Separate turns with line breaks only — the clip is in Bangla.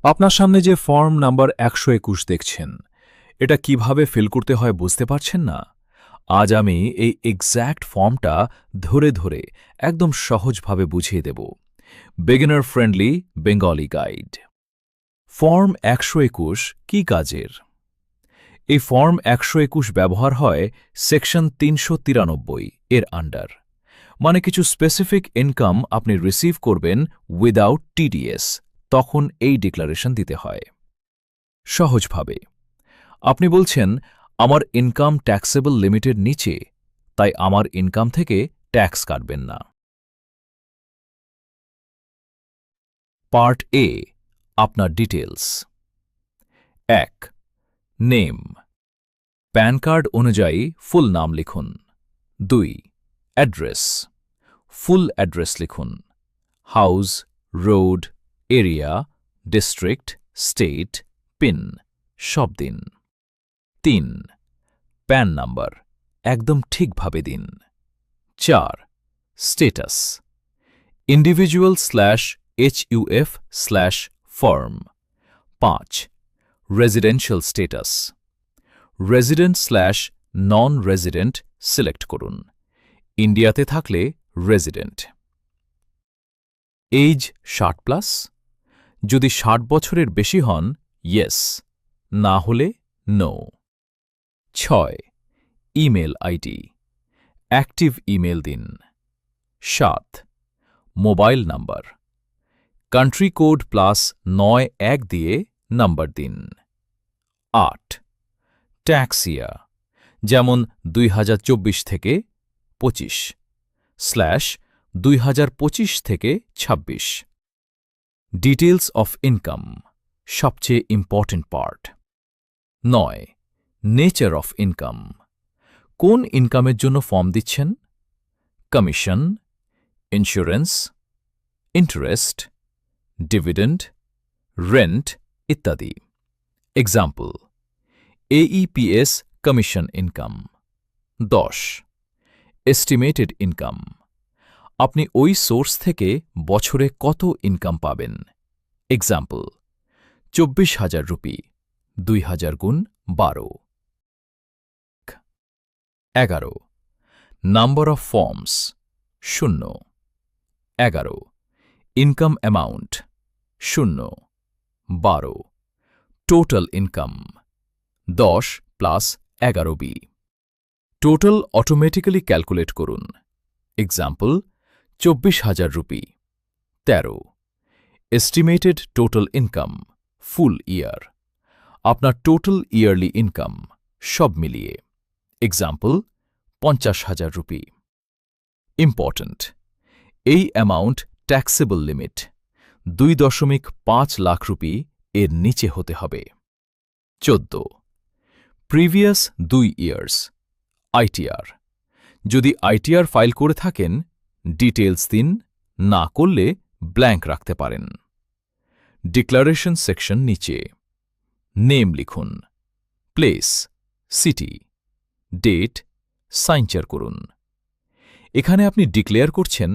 আপনার সামনে যে ফর্ম নাম্বার ১২১ দেখছেন, এটা কিভাবে ফিল করতে হয় বুঝতে পারছেন না? আজ আমি এই এক্স্যাক্ট ফর্মটা ধরে ধরে একদম সহজভাবে বুঝিয়ে দেব। Beginner friendly Bengali guide. Form ১২১ কী কাজের? এই ফর্ম ১২১ ব্যবহার হয় সেকশন ৩৯৩ এর আন্ডার। মানে কিছু স্পেসিফিক ইনকাম আপনি রিসিভ করবেন উইদাউট টিডিএস, তখন এই ডিক্লারেশন দিতে হয়। সহজভাবে আপনি বলছেন, আমার ইনকাম ট্যাক্সেবল লিমিটের নিচে, তাই আমার ইনকাম থেকে ট্যাক্স কাটবেন না। পার্ট এ, আপনার ডিটেলস। ১. নেম। প্যান কার্ড অনুযায়ী ফুল নাম লিখুন। ২. অ্যাড্রেস। ফুল অ্যাড্রেস লিখুন। House, road, area, district, state, pin সব দিন। ৩. প্যান নাম্বার একদম ঠিকভাবে দিন। ৪. Status individual/HUF/firm। ৫. Residential status resident non resident select করুন। ইন্ডিয়াতে থাকলে রেসিডেন্ট। এজ ৬০+, যদি ৬০ বছরের বেশি হন ইয়েস, না হলে no. ৬. Email ID active email দিন। ৭. মোবাইল নাম্বার কান্ট্রি কোড +৯১ দিয়ে নাম্বার দিন। ৮. ট্যাক্স ইয়ার যেমন ২০২৪ থেকে ২৫/২০২৫ থেকে ২৬। ডিটেলস অফ ইনকাম সবচেয়ে important part. ৯. Nature of income কোন ইনকামের জন্য ফর্ম দিচ্ছেন? Commission, insurance, interest, dividend, rent ইত্যাদি। Example: AEPS commission income. ১০. Estimated income আপনি ওই সোর্স থেকে বছরে কত ইনকাম পাবেন? এক্সাম্পল: ২৪,০০০ রুপি, ২,০০০ গুণ ১২। ১১. Number of forms ০। ১১. Income amount ০। ১২. Total income ১০ + ১১B। টোটাল অটোমেটিক্যালি ক্যালকুলেট করুন। এক্সাম্পল: ২৪,০০০ rupee. ১৩. Estimated total income full year আপনার টোটাল ইয়ারলি ইনকাম সব মিলিয়ে। এক্সাম্পল: ৫০,০০০ রুপি। ইম্পর্ট্যান্ট: এই অ্যামাউন্ট ট্যাক্সেবল লিমিট ২.৫ লাখ রুপি এর নিচে হতে হবে। ১৪. প্রিভিয়াস ২ ইয়ার্স আইটিআর যদি আইটিআর ফাইল করে থাকেন ডিটেলস দিন, না করলে ব্ল্যাঙ্ক রাখতে পারেন। ডিক্লারেশন সেকশন নিচে নেম লিখুন, প্লেস, সিটি, ডেট, সাইনচার করুন। এখানে আপনি ডিক্লেয়ার করছেন